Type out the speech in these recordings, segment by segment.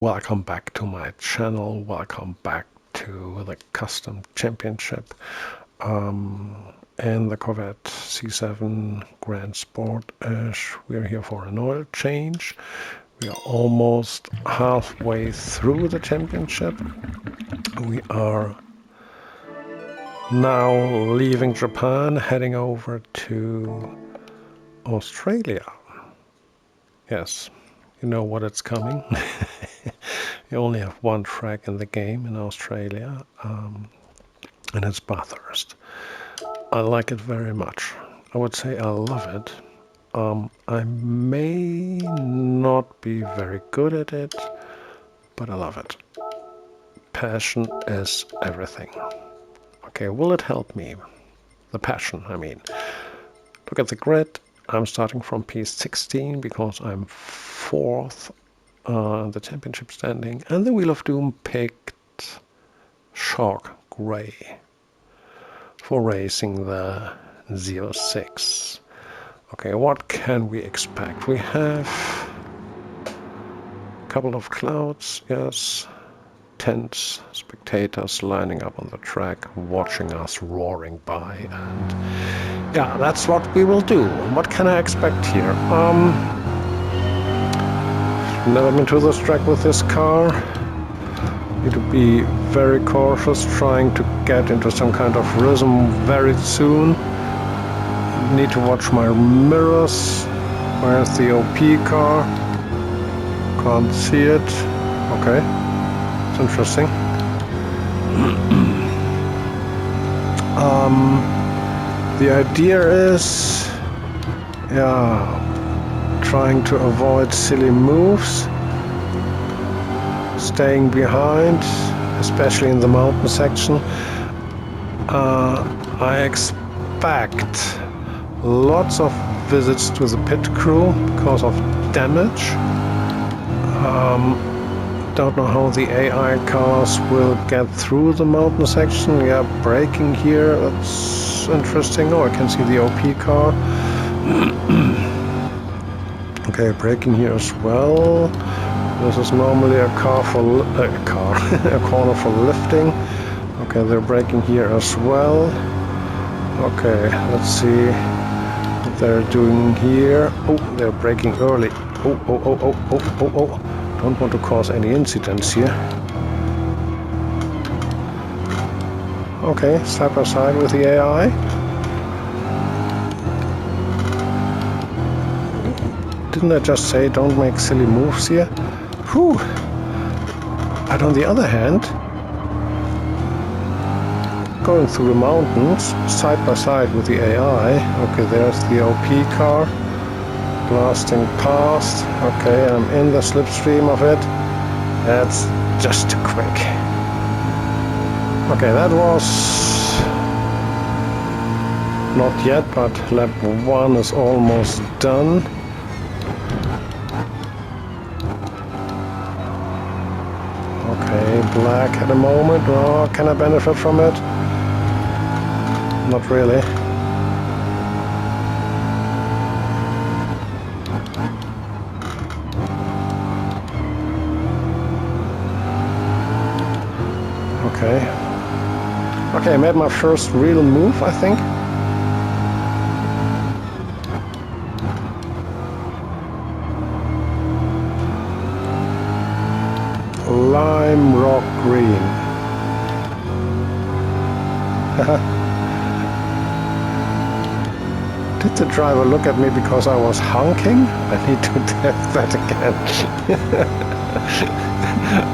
Welcome back to my channel, welcome back to the custom championship and the Corvette C7 Grand Sport-ish. We're here for an oil change. We are almost halfway through the championship. We are now leaving Japan, heading over to Australia. Yes, you know what it's coming. You only have one track in the game in Australia, and it's Bathurst. I like it very much. I would say I love it. I may not be very good at it, but I love it. Passion is everything. Okay, will it help me? The passion, I mean. Look at the grid. I'm starting from P16 because I'm fourth the championship standing, and the Wheel of Doom picked Shark Grey for racing the Z06. Okay, what can we expect? We have a couple of clouds, yes, tents, spectators lining up on the track, watching us roaring by, and yeah, that's what we will do. What can I expect here? Never been to this track with this car. Need to be very cautious, trying to get into some kind of rhythm very soon. Need to watch my mirrors. Where's the OP car? Can't see it. Okay, it's interesting. The idea is, yeah, trying to avoid silly moves, staying behind, especially in the mountain section. I expect lots of visits to the pit crew because of damage. Don't know how the AI cars will get through the mountain section. Yeah, braking here, that's interesting. Oh, I can see the OP car. Okay, braking here as well. This is normally a car for a corner for lifting. Okay, they're braking here as well. Okay, let's see what they're doing here. Oh, they're braking early. Oh. Don't want to cause any incidents here. Okay, side by side with the AI. Didn't I just say don't make silly moves here? Whew! But on the other hand, going through the mountains, side by side with the AI. Okay, there's the OP car. Blasting past. Okay, I'm in the slipstream of it. That's just too quick. Okay, that was not yet, but lap 1 is almost done. Okay, black at the moment. Oh, can I benefit from it? Not really. Okay, I made my first real move, I think. Lime rock green. Did the driver look at me because I was honking? I need to test that again.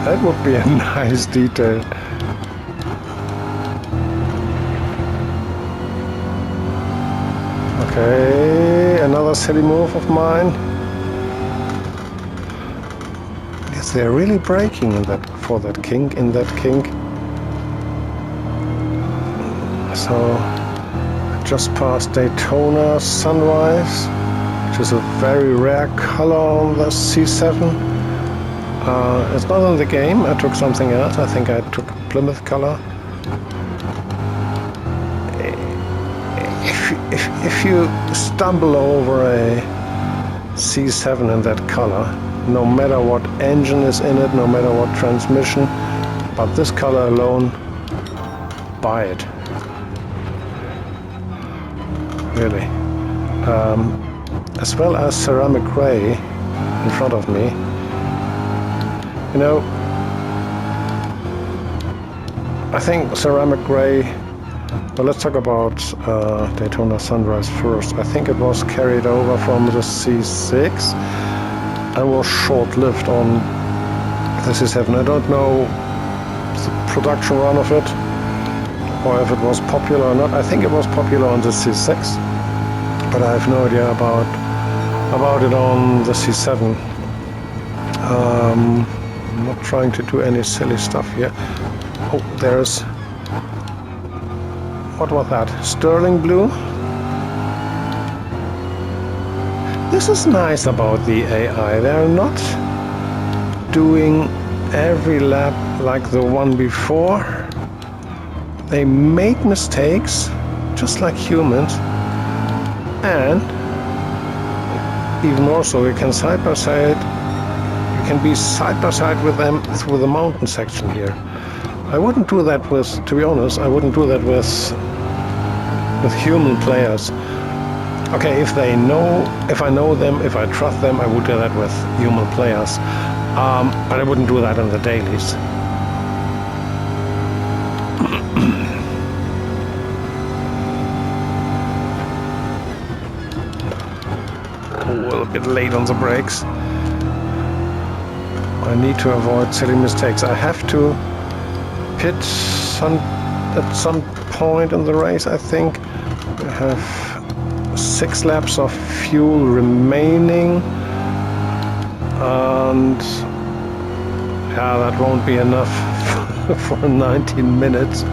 That would be a nice detail. Okay, another silly move of mine. Yes, they're really braking in that for that kink, in that kink. So I just passed Daytona Sunrise, which is a very rare color on the C7. It's not in the game. I took something else. I think I took Plymouth color. If you stumble over a C7 in that color, no matter what engine is in it, no matter what transmission. But this color alone, buy it. Really. As well as ceramic gray in front of me. You know, I think ceramic gray, well, let's talk about Daytona Sunrise first. I think it was carried over from the C6 and was short-lived on the C7. I don't know the production run of it, or if it was popular or not. I think it was popular on the C6, but I have no idea about it on the C7. I'm not trying to do any silly stuff here. Oh, there's... what was that? Sterling blue? This is nice about the AI. They're not doing every lap like the one before. They make mistakes, just like humans. And even more so, you can side by side. You can be side by side with them through the mountain section here. I wouldn't do that with, to be honest, I wouldn't do that with human players. Okay, if I know them, if I trust them, I would do that with human players. But I wouldn't do that in the dailies. A little bit late on the brakes. I need to avoid silly mistakes. I have to pit at some point in the race, I think. We have 6 laps of fuel remaining, and yeah, that won't be enough for 19 minutes.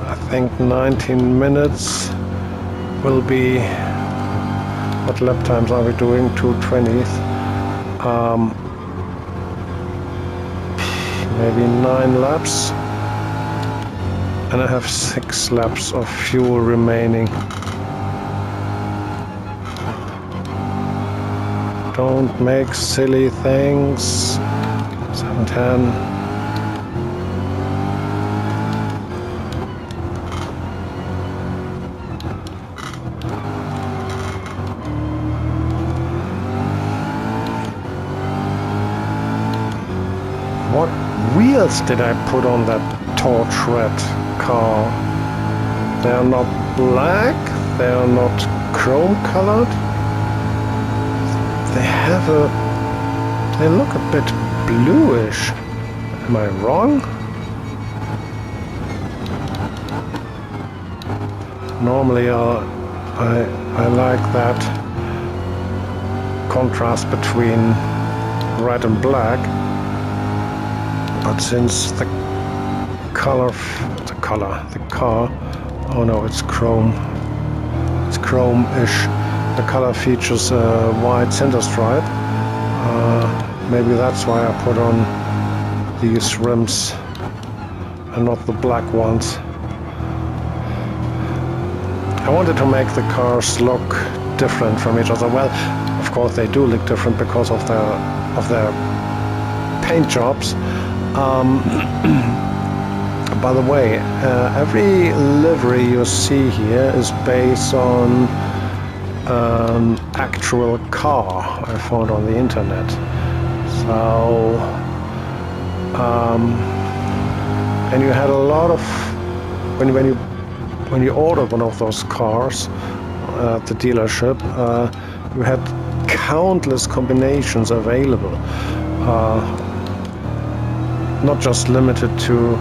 I think 19 minutes will be... what lap times are we doing? 2:20. Maybe 9 laps, and I have 6 laps of fuel remaining. Don't make silly things. 7:10. What wheels did I put on that torch red car? They are not black, they are not chrome colored. They look a bit bluish. Am I wrong? Normally I like that contrast between red and black. But since the car, oh no, it's chrome. It's chrome-ish. The color features a white center stripe. Maybe that's why I put on these rims and not the black ones. I wanted to make the cars look different from each other. Well, of course they do look different because of their paint jobs. By the way, every livery you see here is based on an actual car I found on the internet. So, and you had a lot of when you ordered one of those cars at the dealership, you had countless combinations available. Not just limited to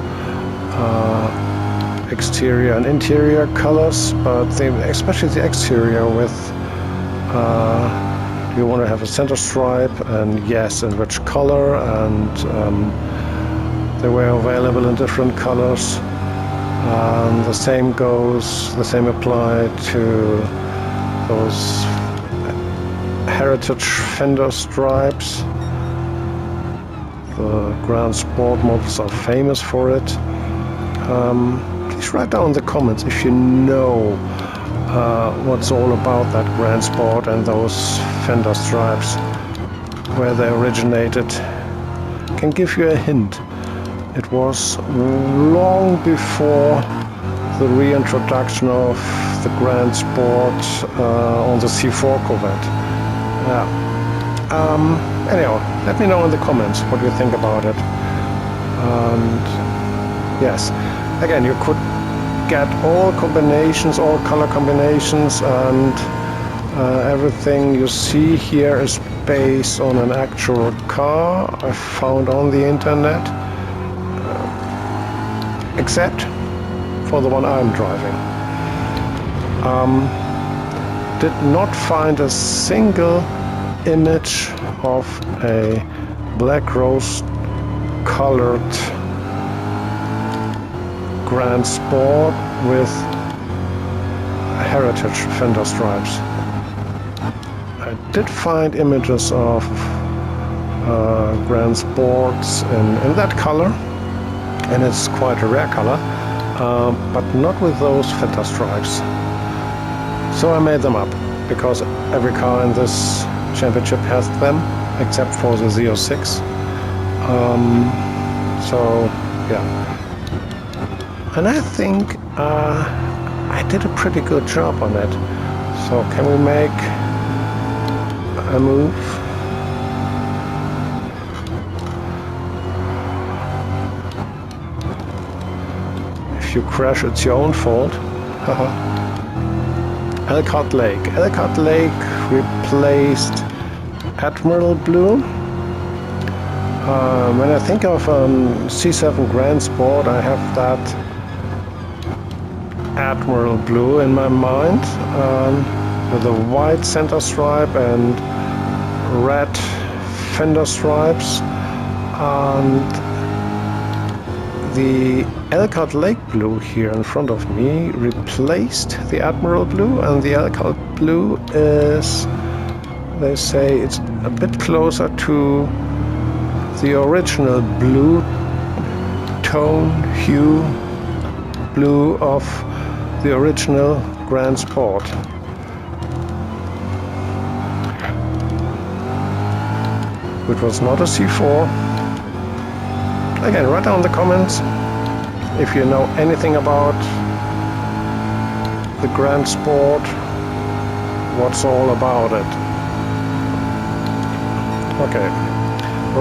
exterior and interior colors, but especially the exterior with you want to have a center stripe, and yes, in which color, and they were available in different colors. The same applied to those heritage fender stripes. The Grand Sport models are famous for it. Please write down in the comments if you know what's all about that Grand Sport and those fender stripes, where they originated. Can give you a hint. It was long before the reintroduction of the Grand Sport on the C4 Corvette. Anyhow, let me know in the comments what you think about it. And yes, again, you could get all combinations, all color combinations, and everything you see here is based on an actual car I found on the internet, except for the one I'm driving. Did not find a single image of a black rose colored Grand Sport with heritage fender stripes. I did find images of Grand Sports in that color, and it's quite a rare color, but not with those fender stripes. So I made them up, because every car in this championship has them, except for the Z06. So yeah. And I think I did a pretty good job on it. So can we make a move? If you crash, it's your own fault. Elkhart Lake. Elkhart Lake replaced Admiral Blue. When I think of C7 Grand Sport, I have that Admiral Blue in my mind, with a white center stripe and red fender stripes, and the Elkhart Lake Blue here in front of me replaced the Admiral Blue, and the Elkhart Blue is, they say, it's a bit closer to the original blue tone hue blue of the original Grand Sport. Which was not a C4. Again, write down in the comments if you know anything about the Grand Sport, what's all about it. Okay,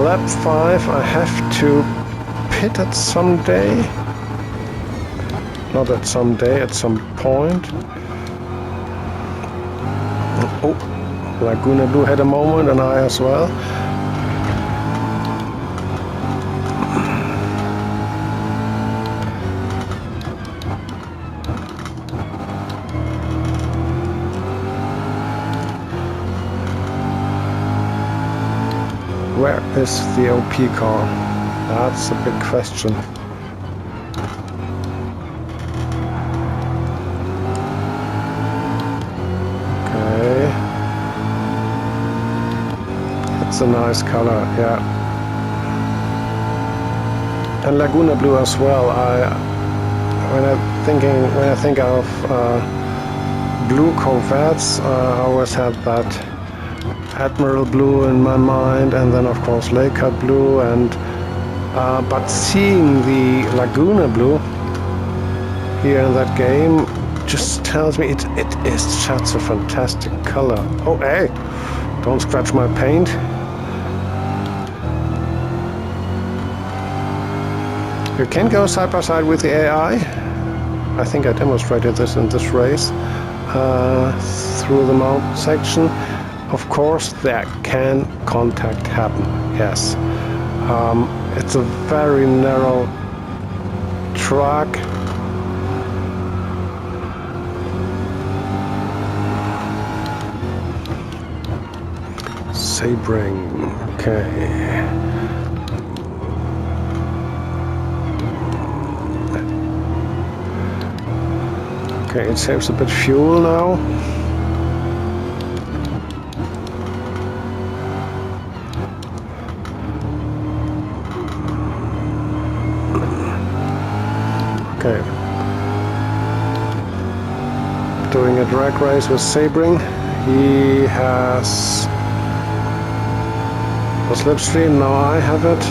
lap 5, I have to pit at some day. Not at some day, at some point. Oh, Laguna Blue had a moment, and I as well. Where is the OP car? That's a big question. Okay. It's a nice color, yeah. And Laguna Blue as well. When I think of blue Corvettes, I always had that Admiral Blue in my mind, and then of course Elkhart Blue, and but seeing the Laguna Blue here in that game just tells me it is such a fantastic color. Oh hey, don't scratch my paint. You can go side by side with the AI. I think I demonstrated this in this race through the mount section. Of course, there can contact happen, yes. It's a very narrow track. Sebring, okay. Okay, it saves a bit fuel now. Okay. Doing a drag race with Sebring. He has a slipstream, now I have it.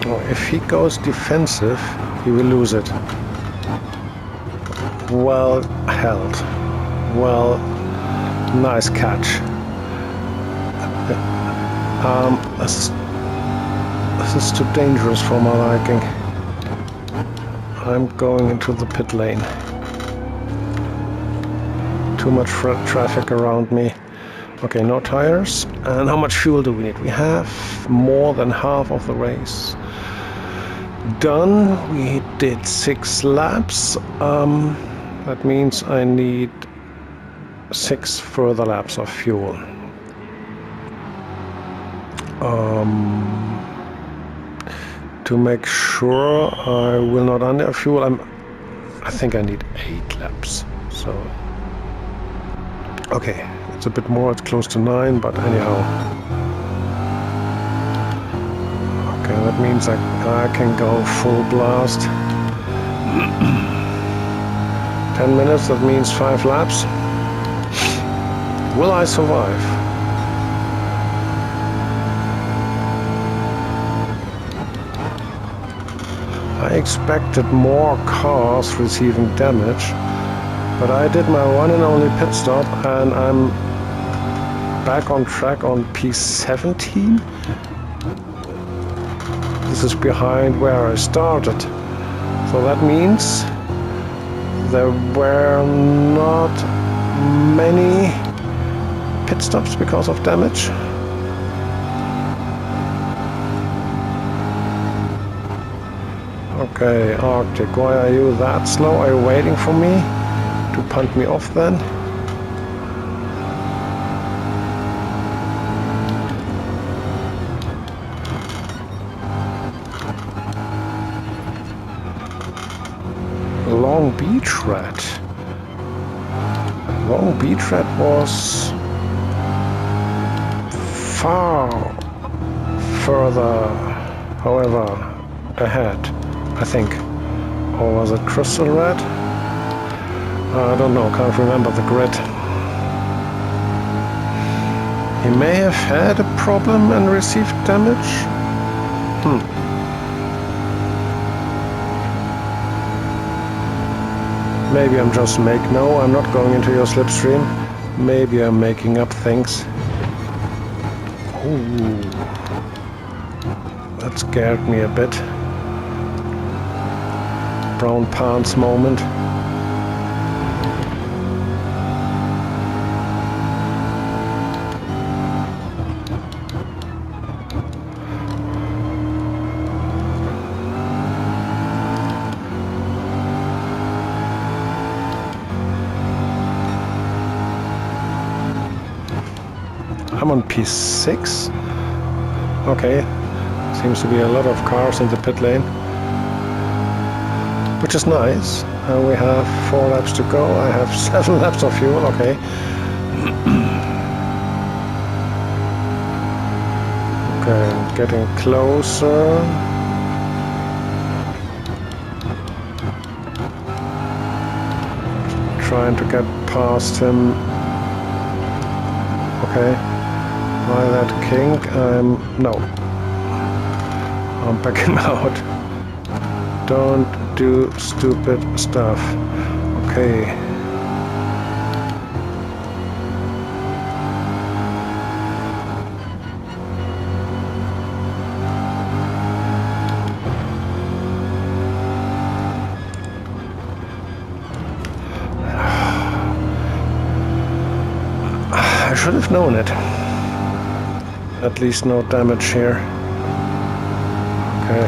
Oh, if he goes defensive, he will lose it. Well held. Well, nice catch. This is too dangerous for my liking. I'm going into the pit lane. Too much traffic around me. Okay, no tires. And how much fuel do we need? We have more than half of the race done. We did 6 laps. That means I need 6 further laps of fuel. To make sure I will not underfuel, I think I need 8 laps. So, okay, it's a bit more, it's close to 9, but anyhow. Okay, that means I can go full blast. 10 minutes, that means 5 laps. Will I survive? I expected more cars receiving damage, but I did my one and only pit stop and I'm back on track on P17. This is behind where I started. So that means there were not many pit stops because of damage. Okay, Arctic, why are you that slow? Are you waiting for me to punt me off then? Long Beach Red. Long Beach Red was far further, however, ahead, I think. Or was it Crystal Red? I don't know, can't remember the grid. He may have had a problem and received damage. Maybe I'm just no, I'm not going into your slipstream. Maybe I'm making up things. Ooh, that scared me a bit. Brown pants moment. I'm on P6. Okay, seems to be a lot of cars in the pit lane, which is nice. We have 4 laps to go. I have 7 laps of fuel. Okay. Okay, getting closer. Trying to get past him. Okay. By that kink, no. I'm backing out. Don't do stupid stuff. Okay. I should have known it. At least no damage here. Okay.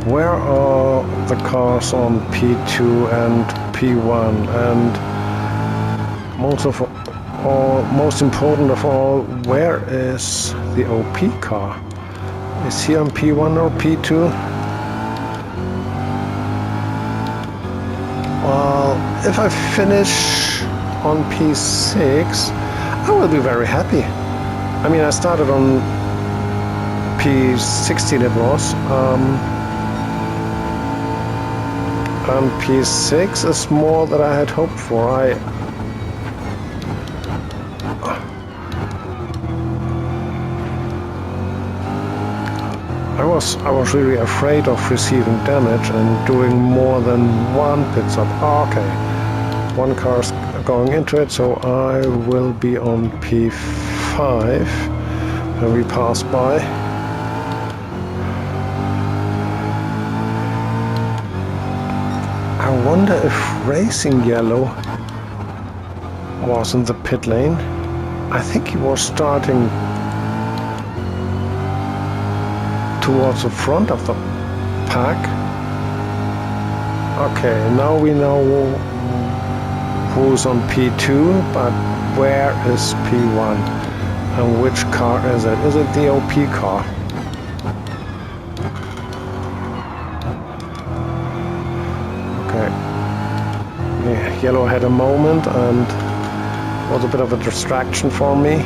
Where are the cars on P2 and P1? And most important of all, where is the OP car? Is he on P1 or P2? if I finish on P6, I will be very happy. I mean, I started on P16 it was, and P6 is more than I had hoped for. I was really afraid of receiving damage and doing more than one pit stop. Okay, one car's going into it, so I will be on P5 when we pass by. I wonder if Racing Yellow was in the pit lane. I think he was starting towards the front of the pack. Okay, now we know who's on P2, but where is P1? And which car is it? Is it the OP car? Okay. Yeah, Yellow had a moment and was a bit of a distraction for me.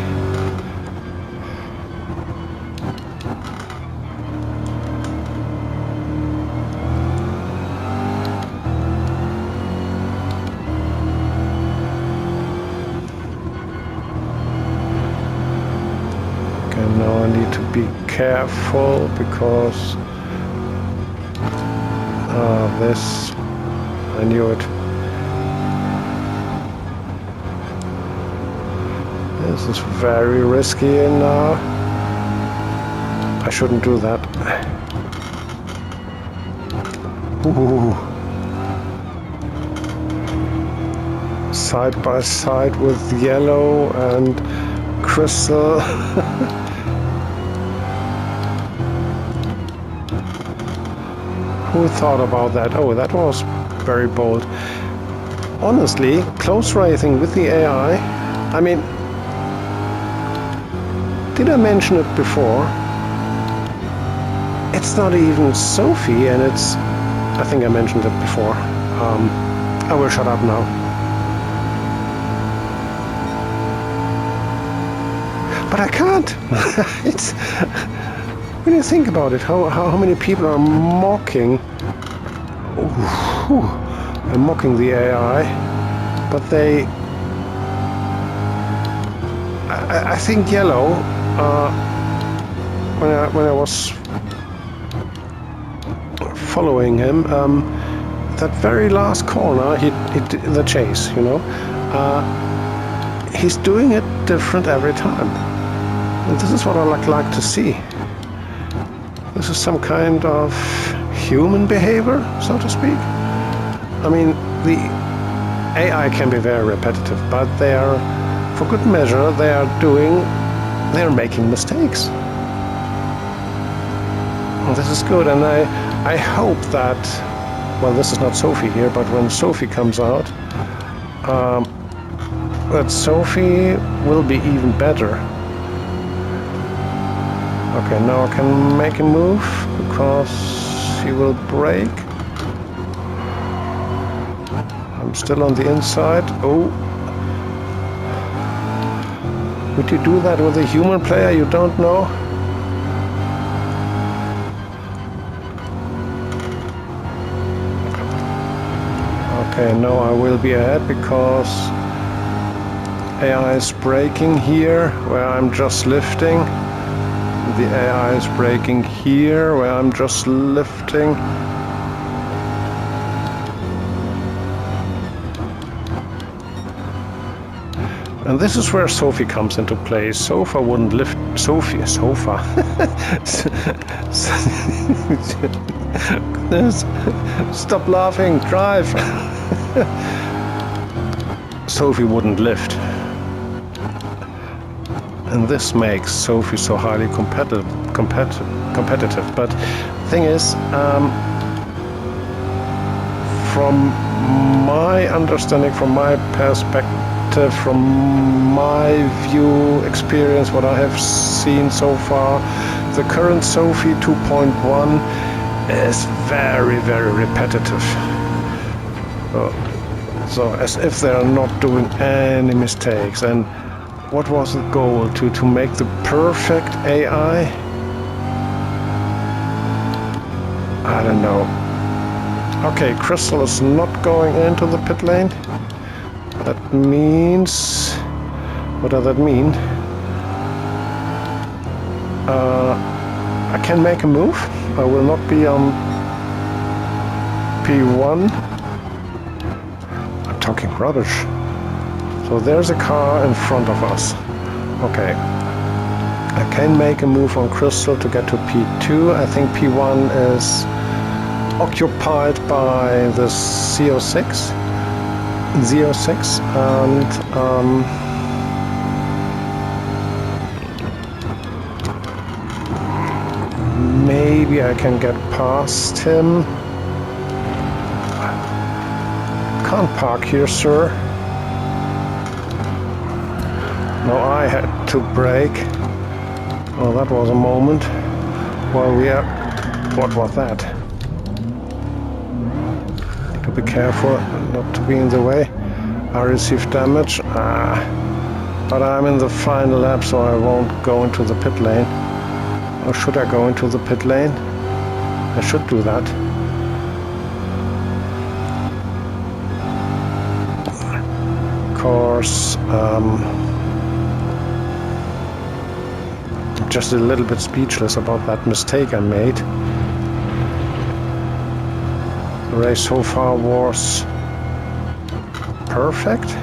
Now I need to be careful because this, I knew it. This is very risky and I shouldn't do that. Ooh. Side by side with Yellow and Crystal. Who thought about that? Oh, that was very bold. Honestly, close racing with the AI, I mean, did I mention it before? It's not even Sophie, and it's, I think I mentioned it before. I will shut up now. But I can't. It's, when you think about it, how many people are mocking, mocking the AI, but they, I think Yellow, when I was following him, that very last corner, he did the chase, you know, he's doing it different every time. And this is what I like to see. This is some kind of human behavior, so to speak. I mean, the AI can be very repetitive, but they are, for good measure, they are making mistakes. And this is good, and I hope that, well, this is not Sophie here, but when Sophie comes out, that Sophie will be even better. Okay, now I can make a move because he will brake. I'm still on the inside. Oh. Would you do that with a human player you don't know? Okay, now I will be ahead because AI is braking here where I'm just lifting. The AI is braking here where I'm just lifting. And this is where Sophie comes into play. Sofa wouldn't lift Sophie. Sofa. Goodness. Stop laughing. Drive. Sophie wouldn't lift. And this makes Sophie so highly competitive. But the thing is, from my understanding, from my perspective, from my view, experience, what I have seen so far, the current Sophie 2.1 is very, very repetitive. So as if they're not doing any mistakes. And what was the goal? To make the perfect AI? I don't know. Okay, Crystal is not going into the pit lane. That means... what does that mean? I can make a move. I will not be on P1. I'm talking rubbish. So there's a car in front of us. Okay. I can make a move on Crystal to get to P2. I think P1 is occupied by the C06. Z06 and maybe I can get past him. Can't park here, sir. No, I had to brake. Oh, that was a moment. Well, we are... what was that? Need to be careful not to be in the way. I received damage. But I'm in the final lap, so I won't go into the pit lane. Or should I go into the pit lane? I should do that. Of course, I'm just a little bit speechless about that mistake I made. The race so far was perfect.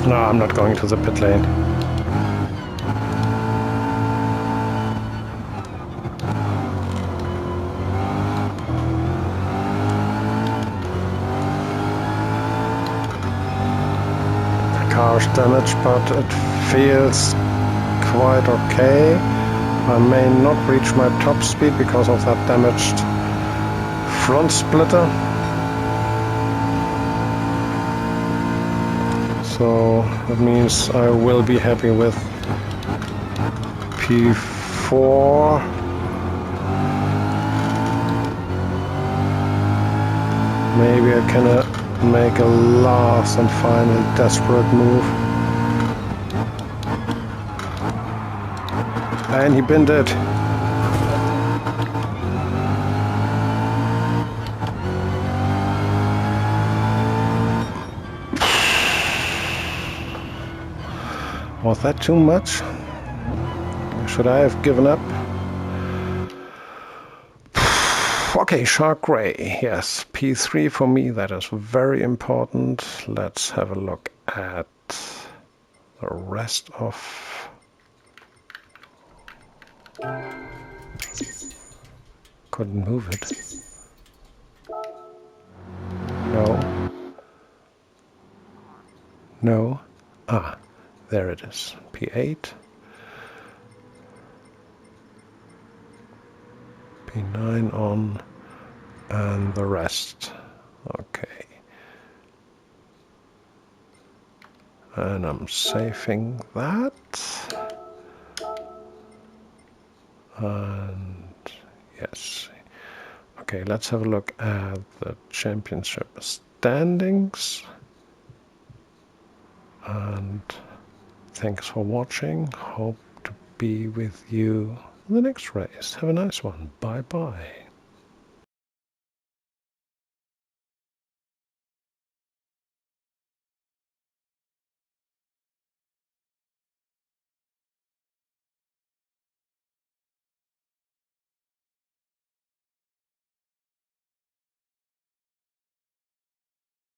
No, I'm not going to the pit lane. The car is damaged, but it feels quite okay. I may not reach my top speed because of that damaged front splitter. So that means I will be happy with P4. Maybe I can make a last and final desperate move. And he binned it. Was that too much? Should I have given up? Okay, Shark Grey. Yes, P3 for me, that is very important. Let's have a look at the rest of... Couldn't move it. No. No. Ah, there it is. P8. P9 on, and the rest. Okay. And I'm saving that. And yes. Okay, let's have a look at the championship standings. And thanks for watching. Hope to be with you in the next race. Have a nice one. Bye bye.